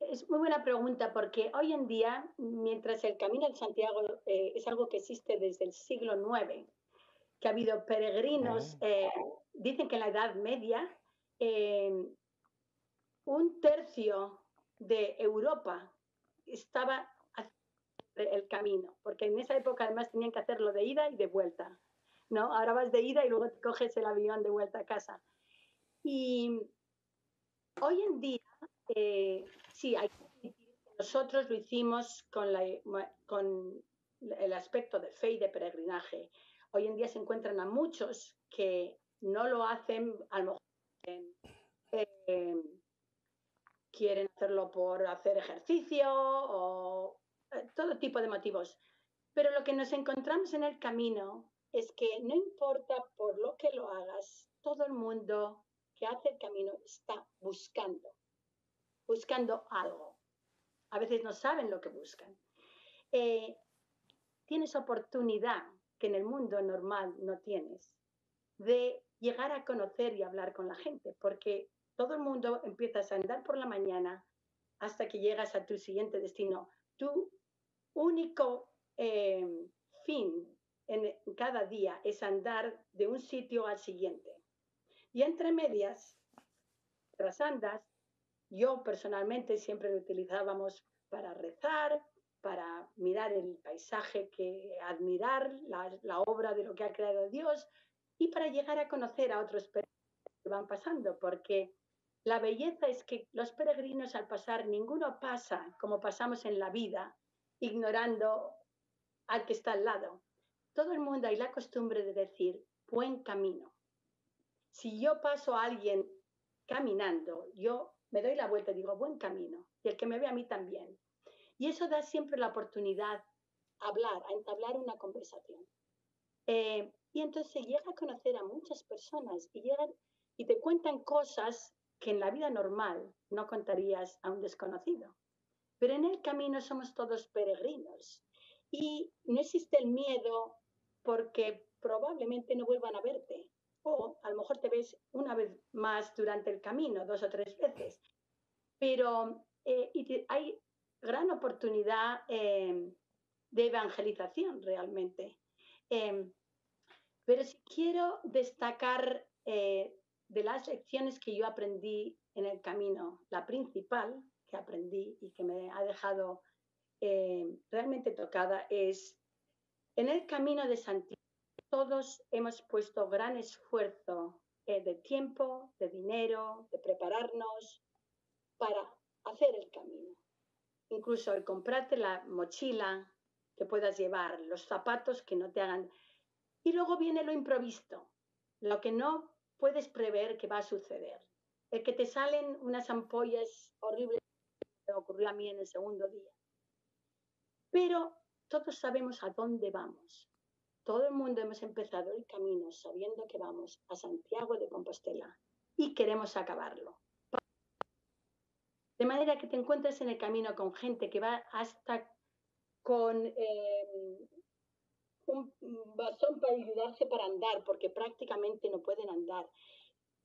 Es muy buena pregunta porque hoy en día, mientras el Camino de Santiago es algo que existe desde el siglo IX, que ha habido peregrinos, dicen que en la Edad Media, un tercio de Europa estaba el camino, porque en esa época además tenían que hacerlo de ida y de vuelta, ¿no? Ahora vas de ida y luego te coges el avión de vuelta a casa. Y hoy en día, sí, nosotros lo hicimos con el aspecto de fe y de peregrinaje. Hoy en día se encuentran a muchos que no lo hacen, a lo mejor quieren hacerlo por hacer ejercicio o todo tipo de motivos. Pero lo que nos encontramos en el camino es que no importa por lo que lo hagas, todo el mundo que hace el camino está buscando algo. A veces no saben lo que buscan. Tienes oportunidad que en el mundo normal no tienes de llegar a conocer y hablar con la gente, porque todo el mundo empiezas a andar por la mañana hasta que llegas a tu siguiente destino. Tu único fin en cada día es andar de un sitio al siguiente. Y entre medias, tras andas, yo personalmente siempre lo utilizábamos para rezar, para mirar el paisaje, admirar la obra de lo que ha creado Dios y para llegar a conocer a otros peregrinos que van pasando, porque la belleza es que los peregrinos al pasar, ninguno pasa como pasamos en la vida, ignorando al que está al lado. Todo el mundo hay la costumbre de decir buen camino. Si yo paso a alguien caminando, yo me doy la vuelta y digo buen camino, y el que me ve a mí también. Y eso da siempre la oportunidad a entablar una conversación. Y entonces se llega a conocer a muchas personas y te cuentan cosas que en la vida normal no contarías a un desconocido. Pero en el camino somos todos peregrinos y no existe el miedo porque probablemente no vuelvan a verte. O a lo mejor te ves una vez más durante el camino, 2 o 3 veces. Pero hay gran oportunidad de evangelización realmente. Pero si quiero destacar de las lecciones que yo aprendí en el camino, la principal que aprendí y que me ha dejado realmente tocada es, en el camino de Santiago todos hemos puesto gran esfuerzo de tiempo, de dinero, de prepararnos para hacer el camino. Incluso el comprarte la mochila que puedas llevar, los zapatos que no te hagan. Y luego viene lo imprevisto, lo que no puedes prever que va a suceder. El que te salen unas ampollas horribles, me ocurrió a mí en el segundo día. Pero todos sabemos a dónde vamos. todo el mundo hemos empezado el camino sabiendo que vamos a Santiago de Compostela y queremos acabarlo. De manera que te encuentras en el camino con gente que va hasta con un bastón para ayudarse para andar, porque prácticamente no pueden andar,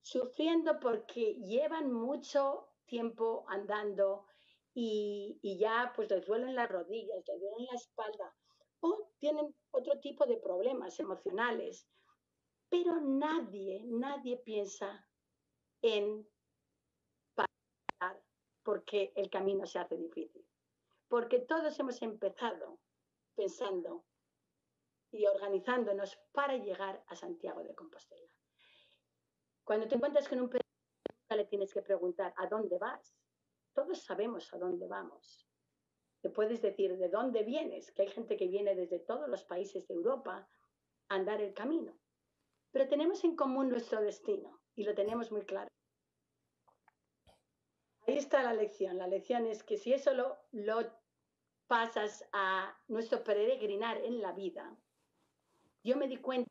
sufriendo porque llevan mucho tiempo andando y ya pues les duelen las rodillas, les duelen la espalda o tienen otro tipo de problemas emocionales, pero nadie piensa en parar porque el camino se hace difícil, porque todos hemos empezado pensando y organizándonos para llegar a Santiago de Compostela. Cuando te encuentras con un peregrino, le tienes que preguntar, ¿a dónde vas? Todos sabemos a dónde vamos. Te puedes decir de dónde vienes, que hay gente que viene desde todos los países de Europa a andar el camino. Pero tenemos en común nuestro destino y lo tenemos muy claro. Ahí está la lección. La lección es que si eso lo pasas a nuestro peregrinar en la vida, yo me di cuenta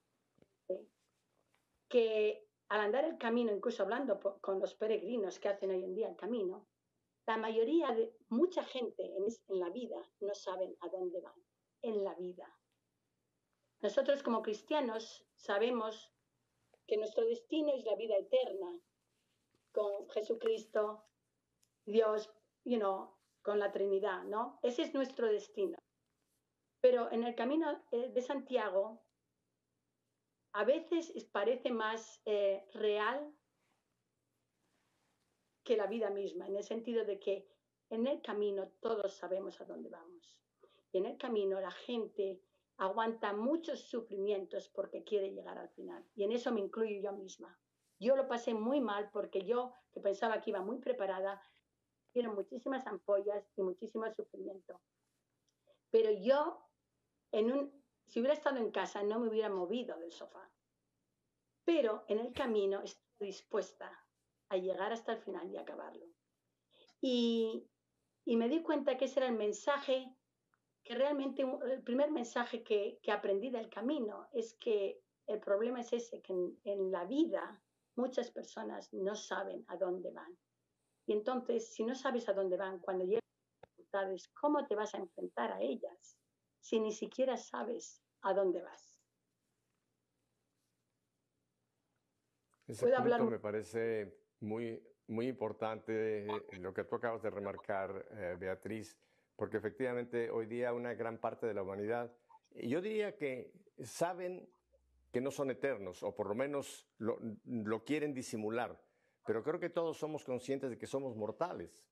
que al andar el camino, incluso hablando con los peregrinos que hacen hoy en día el camino, la mayoría de mucha gente en la vida no saben a dónde van, en la vida. Nosotros como cristianos sabemos que nuestro destino es la vida eterna, con Jesucristo, Dios, con la Trinidad, ¿no? Ese es nuestro destino. Pero en el camino de Santiago, a veces parece más real que la vida misma, en el sentido de que en el camino todos sabemos a dónde vamos. Y en el camino la gente aguanta muchos sufrimientos porque quiere llegar al final. Y en eso me incluyo yo misma. Yo lo pasé muy mal porque yo, que pensaba que iba muy preparada, dieron muchísimas ampollas y muchísimo sufrimiento. Pero yo, si hubiera estado en casa, no me hubiera movido del sofá. Pero en el camino estoy dispuesta a llegar hasta el final y acabarlo. Y me di cuenta que ese era el mensaje, que realmente el primer mensaje que aprendí del camino es que el problema es ese, que en la vida muchas personas no saben a dónde van. Y entonces, si no sabes a dónde van, cuando llegan las dificultades, ¿cómo te vas a enfrentar a ellas si ni siquiera sabes a dónde vas? Ese punto me parece muy, muy importante, lo que tú acabas de remarcar, Beatriz, porque efectivamente hoy día una gran parte de la humanidad, yo diría que saben que no son eternos, o por lo menos lo quieren disimular, pero creo que todos somos conscientes de que somos mortales.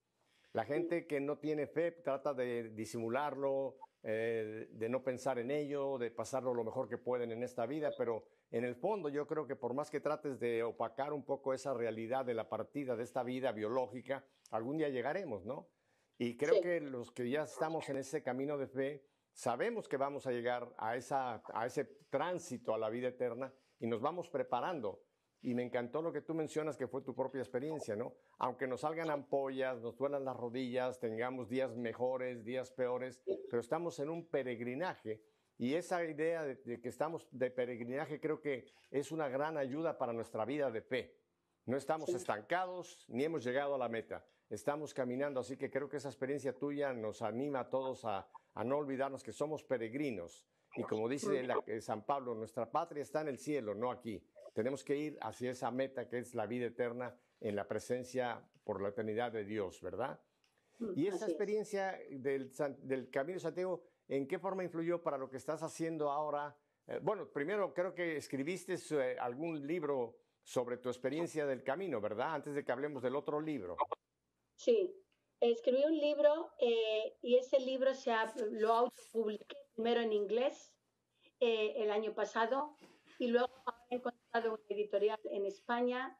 La gente que no tiene fe trata de disimularlo, de no pensar en ello, de pasarlo lo mejor que pueden en esta vida, pero en el fondo yo creo que por más que trates de opacar un poco esa realidad de la partida de esta vida biológica, algún día llegaremos, ¿no? Y creo que los que ya estamos en ese camino de fe, sabemos que vamos a llegar a ese tránsito a la vida eterna y nos vamos preparando. Y me encantó lo que tú mencionas, que fue tu propia experiencia, ¿no? Aunque nos salgan ampollas, nos duelan las rodillas, tengamos días mejores, días peores, pero estamos en un peregrinaje. Y esa idea de que estamos de peregrinaje creo que es una gran ayuda para nuestra vida de fe. No estamos estancados ni hemos llegado a la meta. Estamos caminando, así que creo que esa experiencia tuya nos anima a todos a no olvidarnos que somos peregrinos. Y como dice San Pablo, nuestra patria está en el cielo, no aquí. Tenemos que ir hacia esa meta que es la vida eterna en la presencia por la eternidad de Dios, ¿verdad? Y esa experiencia del Camino de Santiago, ¿en qué forma influyó para lo que estás haciendo ahora? Bueno, primero creo que escribiste algún libro sobre tu experiencia del camino, ¿verdad? Antes de que hablemos del otro libro. Sí, escribí un libro y ese libro lo autopubliqué primero en inglés el año pasado y luego he encontrado una editorial en España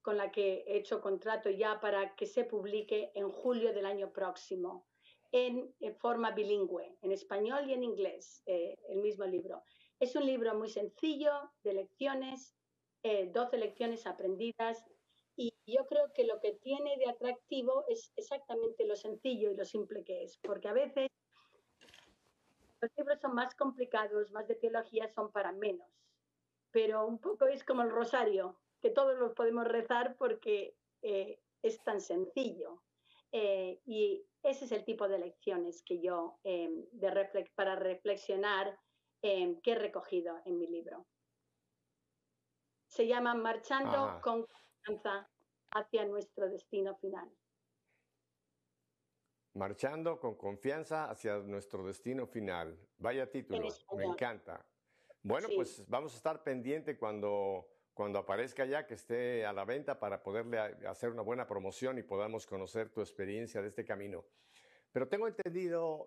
con la que he hecho contrato ya para que se publique en julio del año próximo en forma bilingüe, en español y en inglés, el mismo libro. Es un libro muy sencillo de lecciones, 12 lecciones aprendidas, y yo creo que lo que tiene de atractivo es exactamente lo sencillo y lo simple que es, porque a veces Los libros son más complicados, más de teología, son para menos. Pero un poco es como el rosario, que todos lo podemos rezar porque es tan sencillo. Y ese es el tipo de lecciones que yo, para reflexionar, que he recogido en mi libro. Se llama Marchando con confianza hacia nuestro destino final. Marchando con confianza hacia nuestro destino final. Vaya título, me encanta. Bueno, sí, pues vamos a estar pendiente cuando aparezca ya, que esté a la venta para poderle hacer una buena promoción y podamos conocer tu experiencia de este camino. Pero tengo entendido,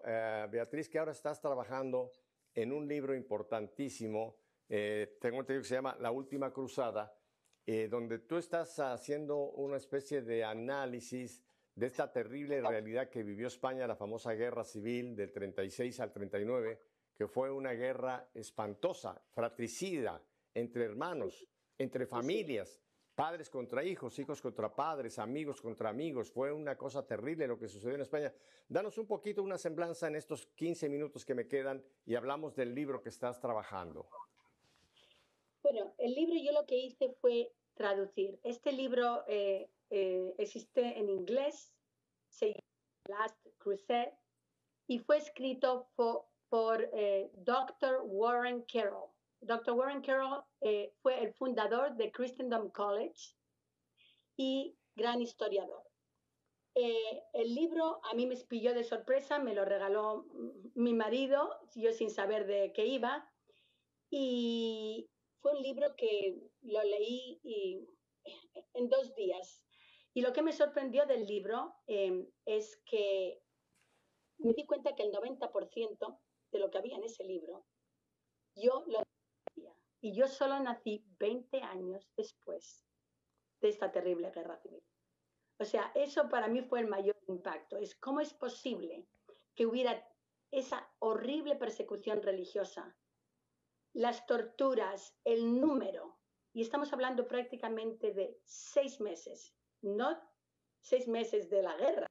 Beatriz, que ahora estás trabajando en un libro importantísimo, tengo entendido que se llama La Última Cruzada, donde tú estás haciendo una especie de análisis de esta terrible realidad que vivió España, la famosa guerra civil del 36 al 39, que fue una guerra espantosa, fratricida, entre hermanos, entre familias, padres contra hijos, hijos contra padres, amigos contra amigos. Fue una cosa terrible lo que sucedió en España. Danos un poquito una semblanza en estos 15 minutos que me quedan y hablamos del libro que estás trabajando. Bueno, el libro yo lo que hice fue traducir. Este libro existe en inglés, se llama Last Crusade, y fue escrito por Dr. Warren Carroll. Dr. Warren Carroll fue el fundador de Christendom College y gran historiador. El libro a mí me pilló de sorpresa, me lo regaló mi marido, yo sin saber de qué iba, y fue un libro que lo leí en 2 días. Y lo que me sorprendió del libro es que me di cuenta que el 90% de lo que había en ese libro, yo lo sabía. Y yo solo nací 20 años después de esta terrible guerra civil. O sea, eso para mí fue el mayor impacto. Es cómo es posible que hubiera esa horrible persecución religiosa, las torturas, el número, y estamos hablando prácticamente de 6 meses, no 6 meses de la guerra,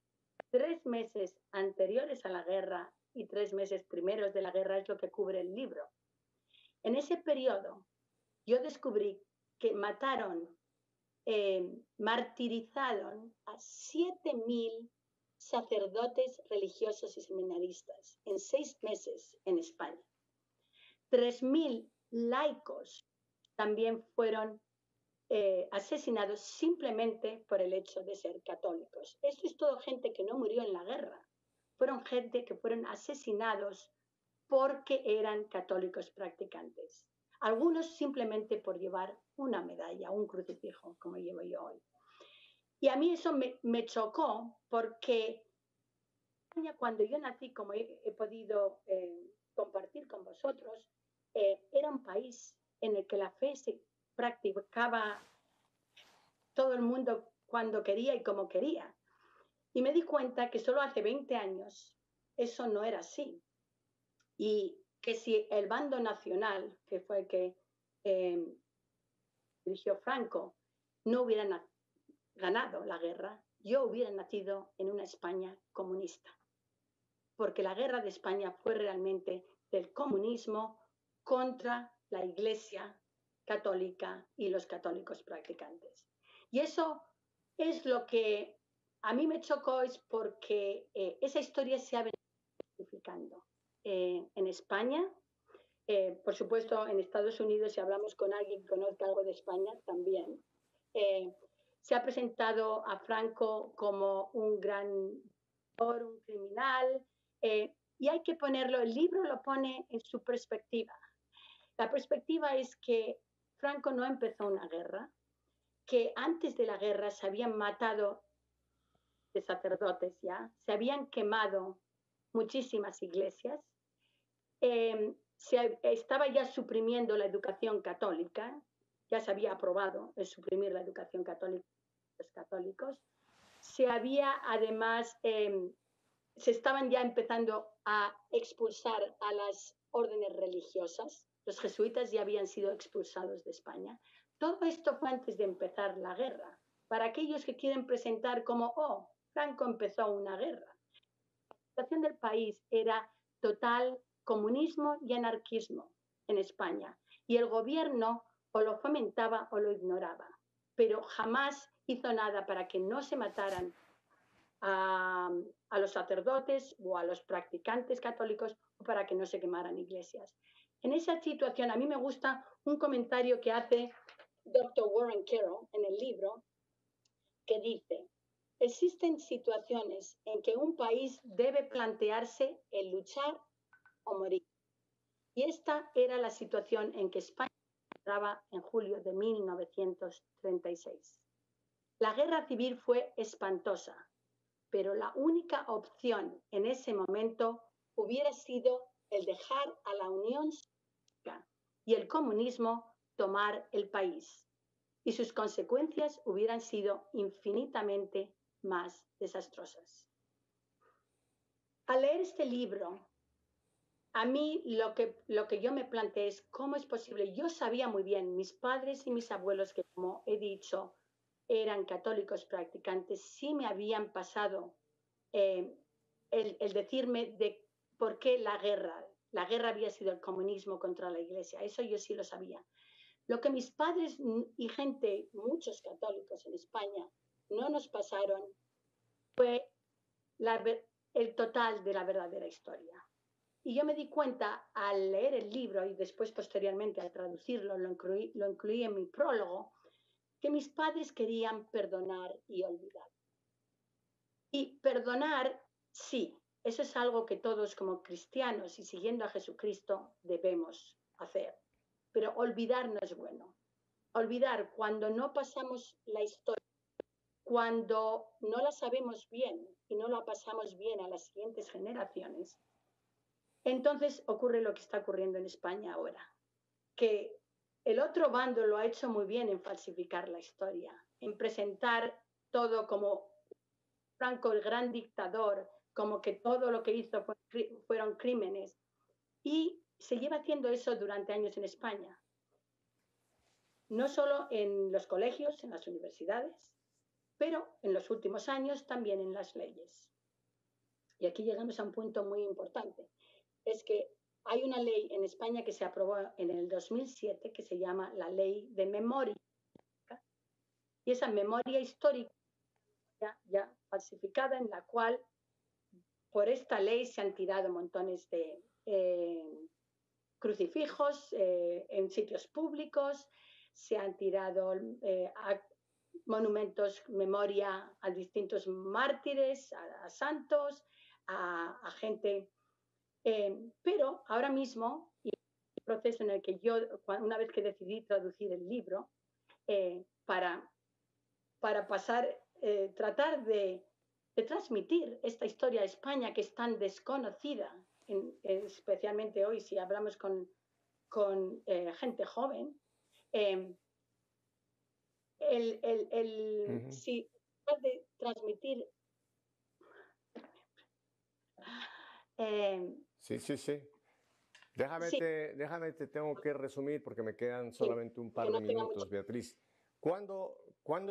3 meses anteriores a la guerra y 3 meses primeros de la guerra es lo que cubre el libro. En ese periodo yo descubrí que martirizaron a 7.000 sacerdotes religiosos y seminaristas en 6 meses en España. 3.000 laicos también fueron asesinados simplemente por el hecho de ser católicos. Esto es todo gente que no murió en la guerra. Fueron gente que fueron asesinados porque eran católicos practicantes. Algunos simplemente por llevar una medalla, un crucifijo, como llevo yo hoy. Y a mí eso me chocó porque cuando yo nací, como he podido compartir con vosotros, era un país en el que la fe se practicaba todo el mundo cuando quería y como quería. Y me di cuenta que solo hace 20 años eso no era así. Y que si el bando nacional, que fue el que dirigió Franco, no hubiera ganado la guerra, yo hubiera nacido en una España comunista. Porque la guerra de España fue realmente del comunismo contra la Iglesia católica y los católicos practicantes. Y eso es lo que a mí me chocó, es porque esa historia se ha venido justificando en España, por supuesto en Estados Unidos, si hablamos con alguien que conozca algo de España, también. Se ha presentado a Franco como un criminal, y hay que ponerlo, el libro lo pone en su perspectiva. La perspectiva es que Franco no empezó una guerra, que antes de la guerra se habían matado de sacerdotes ya, se habían quemado muchísimas iglesias, se estaba ya suprimiendo la educación católica, ya se había aprobado el suprimir la educación católica de los católicos, se había además, se estaban ya empezando a expulsar a las órdenes religiosas, los jesuitas ya habían sido expulsados de España. Todo esto fue antes de empezar la guerra. Para aquellos que quieren presentar como, Franco empezó una guerra. La situación del país era total comunismo y anarquismo en España. Y el gobierno o lo fomentaba o lo ignoraba, pero jamás hizo nada para que no se mataran a los sacerdotes o a los practicantes católicos o para que no se quemaran iglesias. En esa situación, a mí me gusta un comentario que hace Dr. Warren Carroll en el libro, que dice: existen situaciones en que un país debe plantearse el luchar o morir. Y esta era la situación en que España entraba en julio de 1936. La guerra civil fue espantosa, pero la única opción en ese momento hubiera sido el dejar a la Unión Soviética y el comunismo tomar el país, y sus consecuencias hubieran sido infinitamente más desastrosas. Al leer este libro, a mí lo que yo me planteé es cómo es posible. Yo sabía muy bien, mis padres y mis abuelos, que como he dicho, eran católicos practicantes, sí me habían pasado el decirme de por qué la guerra había sido el comunismo contra la Iglesia. Eso yo sí lo sabía. Lo que mis padres y muchos católicos en España, no nos pasaron fue el total de la verdadera historia. Y yo me di cuenta al leer el libro y después posteriormente al traducirlo, lo incluí en mi prólogo, que mis padres querían perdonar y olvidar. Y perdonar, sí, eso es algo que todos como cristianos y siguiendo a Jesucristo debemos hacer. Pero olvidar no es bueno. Olvidar cuando no pasamos la historia, cuando no la sabemos bien y no la pasamos bien a las siguientes generaciones, entonces ocurre lo que está ocurriendo en España ahora, que el otro bando lo ha hecho muy bien en falsificar la historia, en presentar todo como Franco el gran dictador, como que todo lo que hizo fueron crímenes, y se lleva haciendo eso durante años en España. No solo en los colegios, en las universidades, pero en los últimos años también en las leyes. Y aquí llegamos a un punto muy importante. Es que hay una ley en España que se aprobó en el 2007 que se llama la Ley de Memoria. Y esa memoria histórica ya falsificada, en la cual por esta ley se han tirado montones de crucifijos en sitios públicos, se han tirado monumentos, memoria a distintos mártires, a santos, a gente. Pero ahora mismo, y el proceso en el que yo, una vez que decidí traducir el libro, para pasar, tratar de transmitir esta historia a España que es tan desconocida, especialmente hoy si hablamos con gente joven, si de transmitir Sí. Déjame, te tengo que resumir porque me quedan solamente un par de minutos, Beatriz. ¿Cuándo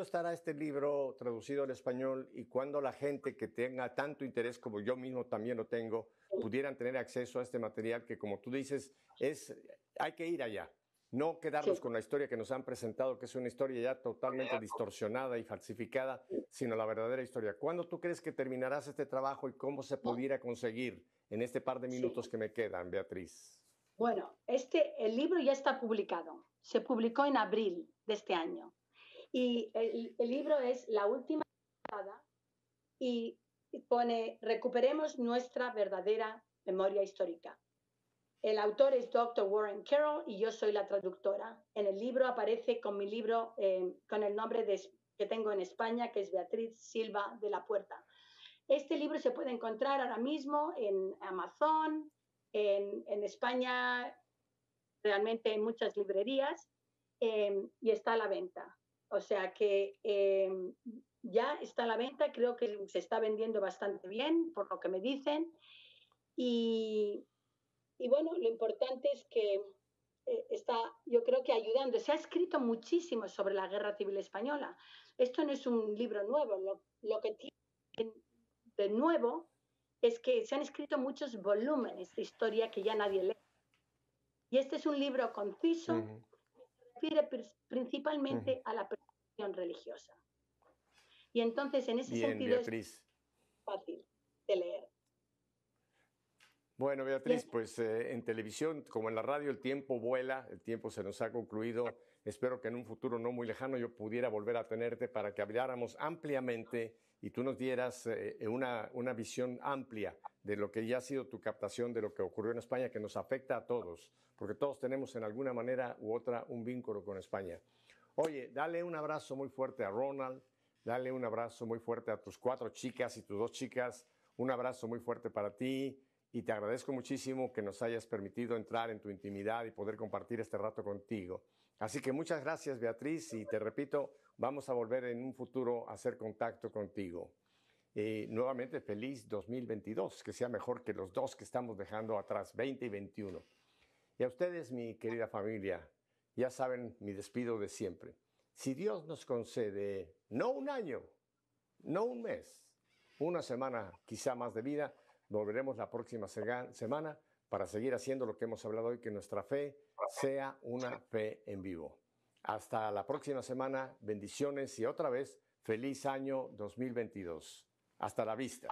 estará este libro traducido al español y cuándo la gente que tenga tanto interés como yo mismo también lo tengo, pudieran tener acceso a este material que, como tú dices, hay que ir allá? No quedarnos con la historia que nos han presentado, que es una historia ya totalmente distorsionada y falsificada, sino la verdadera historia. ¿Cuándo tú crees que terminarás este trabajo y cómo se pudiera conseguir en este par de minutos que me quedan, Beatriz? Bueno, el libro ya está publicado. Se publicó en abril de este año. Y el libro es la última pasada y pone: recuperemos nuestra verdadera memoria histórica. El autor es Dr. Warren Carroll y yo soy la traductora. En el libro aparece con mi libro, con el nombre que tengo en España, que es Beatriz Silva de la Puerta. Este libro se puede encontrar ahora mismo en Amazon, en España realmente en muchas librerías, y está a la venta. O sea que ya está a la venta, creo que se está vendiendo bastante bien, por lo que me dicen. Y bueno, lo importante es que está, yo creo que ayudando. Se ha escrito muchísimo sobre la Guerra Civil Española. Esto no es un libro nuevo. Lo que tiene de nuevo es que se han escrito muchos volúmenes de historia que ya nadie lee. Y este es un libro conciso, Ujú, que se refiere ujú. principalmente a la persecución religiosa. Y entonces, en ese Bien, sentido, es Beatriz. fácil de leer. Bueno, Y Beatriz, pues en televisión como en la radio el tiempo vuela, el tiempo se nos ha concluido. Espero que en un futuro no muy lejano yo pudiera volver a tenerte para que habláramos ampliamente y tú nos dieras una visión amplia de lo que ya ha sido tu captación de lo que ocurrió en España, que nos afecta a todos, porque todos tenemos en alguna manera u otra un vínculo con España. Oye, dale un abrazo muy fuerte a Ronald, dale un abrazo muy fuerte a tus 4 chicas y tus 2 chicas, un abrazo muy fuerte para ti y te agradezco muchísimo que nos hayas permitido entrar en tu intimidad y poder compartir este rato contigo. Así que muchas gracias, Beatriz, y te repito, vamos a volver en un futuro a hacer contacto contigo. Nuevamente, feliz 2022, que sea mejor que los 2 que estamos dejando atrás, 20 y 21. Y a ustedes, mi querida familia, ya saben mi despido de siempre. Si Dios nos concede no un año, no un mes, una semana quizá más de vida, volveremos la próxima semana para seguir haciendo lo que hemos hablado hoy, que nuestra fe sea una fe en vivo. Hasta la próxima semana, bendiciones y otra vez, feliz año 2022. Hasta la vista.